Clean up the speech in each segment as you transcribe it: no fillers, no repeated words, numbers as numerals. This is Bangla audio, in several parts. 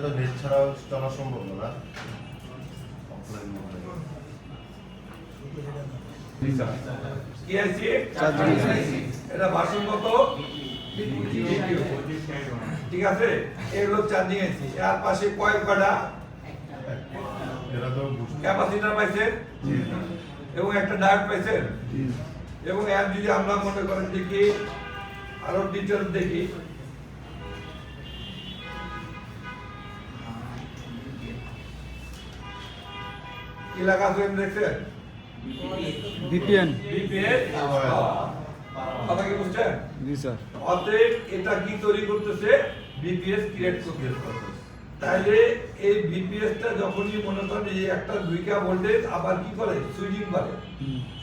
তো নেট ছাড়াও চলা সম্ভব না অফলাইন কি আছে এটা ভার্সন কত ঠিক আছে এগুলো চার্জিং আছে এর পাশে কয়েক কটা এটা তো ক্যাপাসিটর পাইছেন এবং একটা ডায়োড পাইছেন এবং এর যদি আমরা মনে করেন দেখি আরো ডিটেইলস দেখি কি লাগা আছে দেখছেন VPN কথা কি বুঝছেন জি স্যার অতএব এটা কি তৈরি করতেছে বিপিএস ক্রিয়েট করতেছে তাইলে এই বিপিএস টা যখনই মনে করেন এই একটা 2 ভোল্টেজ আবার কি করে সুইচিং করে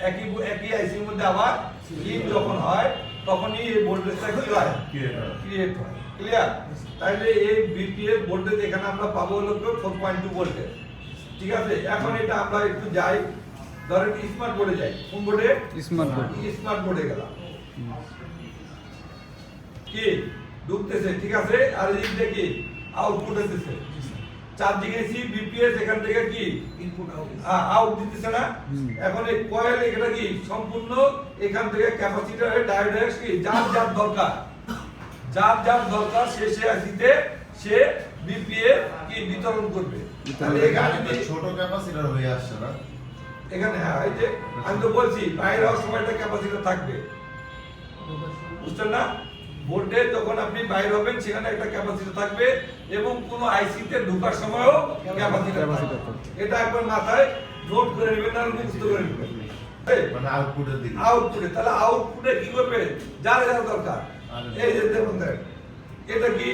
একই আইসি এর মধ্যে আবার সুইচিং যখন হয় তখনই এই ভোল্টেজটা কি হয় ক্রিয়েট হয় ক্লিয়ার তাইলে এই বিপিএস ভোল্টেজ এখানে আমরা পাবো হলো 4.2 ভোল্টেজ ঠিক আছে এখন এটা আমরা একটু যাই ধরেন স্মার্ট বোর্ডে যাই কোন বোর্ডে স্মার্ট বোর্ডে গেলাম কি ঢুকতেছে ঠিক আছে আর এই দেখি আউটপুট আসছে চার্জিং এসি বিপিএস এখান থেকে কি ইনপুট আউট দিতেছে না এখন এই কয়েল এটা কি সম্পূর্ণ এখান থেকে ক্যাপাসিটর ডায়োড কি যার দরকার সে আসিতে সে বিপিএস কি বিতরণ করবে তাহলে এখানে ছোট ক্যাপাসিটর হয়ে আসছে না এখানে হ্যাঁ এই যে আমি তো বলছি বাইরে হওয়ার সময় একটা ক্যাপাসিটর থাকবে বুঝছেন না বোর্ডে যখন আপনি বাইরে হবেন সেখানে একটা ক্যাপাসিটর থাকবে এবং কোনো আইসিতে ঢোকার সময়ও ক্যাপাসিটর থাকবে এটা একবার মাথায় নোট করে নেবেন আর মুখস্থ করে নেবেন মানে আউটপুটের দিকে আউটপুটে তাহলে আউটপুটে কি করবে যার দরকার এই যে দেখুন এটা কি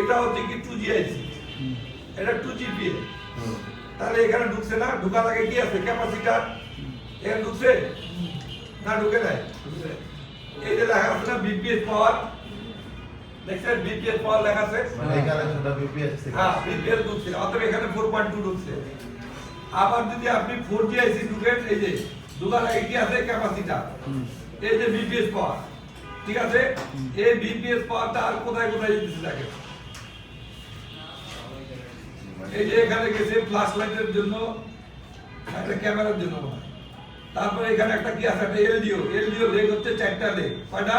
এটা হচ্ছে কি 2G আইসি এটা 2GPA তাহলে এখানে ঢুকছে না ঢোকার আগে কি আছে ক্যাপাসিটর এখানে ঢুকছে না ঢুকে নাই এই যে লেখা আছে না বিপিএস পাওয়ার দেখছেন বিপিএস পাওয়ার লেখা আছে মানে এখানে ছোট বিপিএস হ্যাঁ বিপিএস ঢুকছে অতএব এখানে 4.2 ঢুকছে আবার যদি আপনি 4G আইসি ঢুকেন এই যে ঢোকার আগে কি আছে ক্যাপাসিটর এই যে বিপিএস পাওয়ার ঠিক আছে এই বিপিএস পাওয়ারটা আর কোথায় কোথায় যেতেছে দেখেন এই যে এখানে গেছে ফ্ল্যাশ লাইটের জন্য একটা ক্যামেরার জন্য তারপরে এখানে একটা কি আছে একটা এলডিও লেগ হচ্ছে 4টা লেগ কয়টা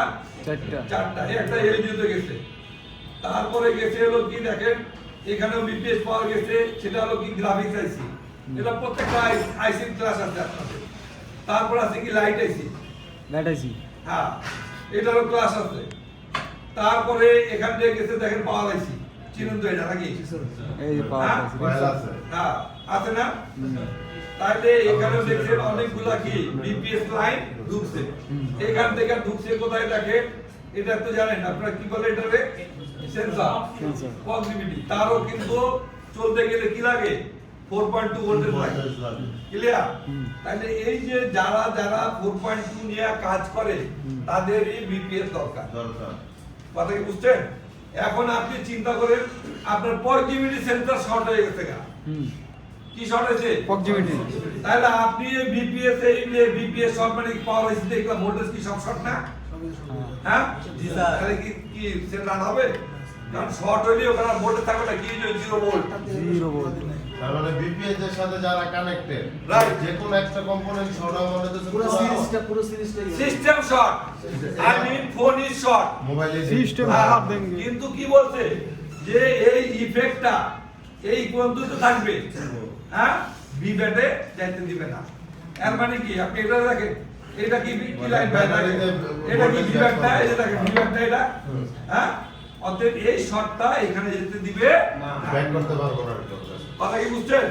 4টা এই একটা এলডিও তে গেছে তারপরে গেছে হলো কি দেখেন এখানেও বিপিএস পাওয়ার গেছে সেটা হলো কি গ্রাফিক্স আইসি এটা প্রত্যেকটা আইসি ক্লাস আছে আপনাদের তারপর আছে কি লাইট আইসি হ্যাঁ এটারও ক্লাস আছে তারপরে এখান থেকে গেছে দেখেন পাওয়ার আইসি চিনুন তো এটা নাকি এই যে পাওয়ার আছে হ্যাঁ আছে না তাহলে এখানে দেখছেন অনেকগুলা কি বিপিএস লাইন ঢুকছে এখান থেকে ঢুকছে কোথায় দেখেন এটা তো জানেন আপনারা কি বলে এটারে সেন্সর প্রক্সিমিটি তারও কিন্তু চলতে গেলে কি লাগে 4.2 ভোল্টেজ লাগে ক্লিয়ার তাহলে এই যে যারা 4.2 নিয়ে কাজ করে তাদের এই বিপিএস দরকার কথা কি বুঝছেন এখন আপনি চিন্তা করেন আপনার প্রক্সিমিটি সেন্সর শর্ট হয়ে গেছে কি শর্ট হয়েছে প্রক্সিমিটি তাহলে আপনি বিপিএস এই যে বিপিএস শর্ট মানে পাওয়ার আইসি দেখলা ভোল্টেজ কি সব শর্ট না হ্যাঁ জি স্যার তাহলে কি সেট রান হবে কারণ শর্ট হইলে ওখানে ভোল্টেজ থাকবে না কি 0 ভোল্ট তার মানে বিপিএস এর সাথে যারা কানেক্টেড রাইট যে কোনো একটা কম্পোনেন্ট শর্ট হওয়ার মানে তো পুরো সিরিজটা system short I mean phone is short মোবাইলে সিস্টেম খারাপ দেंगे কিন্তু কি বলছে যে এই ইফেক্টটা এই পর্যন্ত থাকবে হ্যাঁ বি ব্যাটে যাইতে দিবে না এর মানে কি আপনি এটা দেখেন এটা কি লাইন ভাই এটা কি বি ব্যাটটা এই যে দেখেন বি ব্যাটটা এটা হ্যাঁ অতএব এই শর্টটা এখানে যেতে দিবে না ব্যাক করতে পারবো না কথা কি বুঝছেন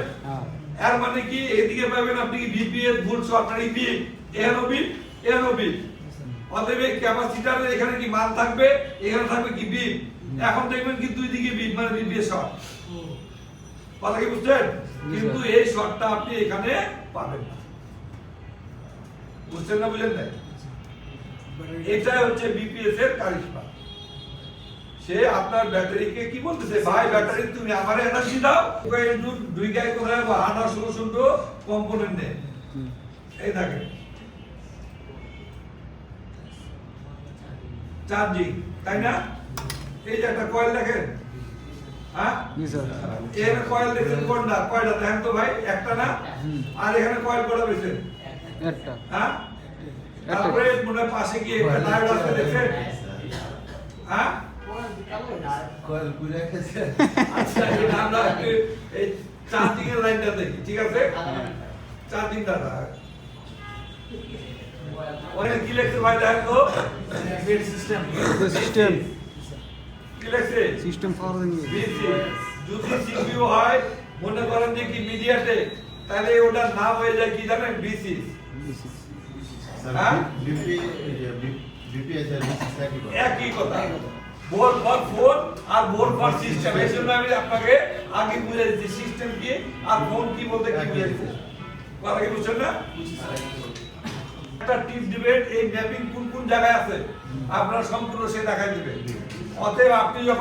এর মানে কি এদিকে পাবেন আপনি কি বিপিএস ভোল্ট শর্ট আর বি এনওবি অতএব এই ক্যাপাসিটরের এখানে কি মান থাকবে এখানে থাকবে কি বি এখন দেখবেন কি দুই দিকে বি মানে বিপিএস শর্ট কথা কি বুঝছেন কিন্তু এই শর্টটা আপনি এখানে পাবেন না বুঝছেন না বুঝেন না এটা হচ্ছে বিপিএস এর কারিশমা সে আপনার ব্যাটারিকে কি বলতেছে ভাই ব্যাটারি তুমি আমারে এনার্জি দাও ওকে একটু দুই গায় কোথায় আনা সলিউশন তো কম্পোনেন্ট নে এই দেখেন চার্জিং তাই না এই যে একটা কয়েল দেখেন হ্যাঁ জি স্যার এখানে কয়েল দেখছেন কোনটা কয়টা দেখেন তো ভাই একটা না আর এখানে কয়েল কয়টা দেখছেন একটা হ্যাঁ তারপরে মনে হয় পাশে গিয়ে একটা লাইট আছে দেখছেন হ্যাঁ কয়েল পুরা গেছে আচ্ছা এটা আমরা একটু এই চার্জিং এর লাইনটা দেখি ঠিক আছে চার্জিংটা ওখানে কি লেখছে ভাই দেখেন তো সিস্টেম সিস্টেম কি লেখছে সিস্টেম ফর দেंगे বিসি যদি সিপিইউ হয় মনে করেন যে কি মিডিয়াটেক তাহলে ওটার নাম হয়ে যায় কি জানেন বিসি হ্যাঁ? বিপিএস এর একই কথা একই কথা বোর্ড ফর ফোন আর বোর্ড ফর সিস্টেম এই জন্য আমি আপনাকে আগে বুঝে দিচ্ছি সিস্টেম কি আর ফোন কি বলতে কি বুঝে দিচ্ছি কথা কি বুঝছেন না একটা টিপ দিবেন এই ম্যাপিং কোন কোন জায়গায় আছে আপনারা সম্পূর্ণ সে দেখাই দিবেন অতএব আপনি যখন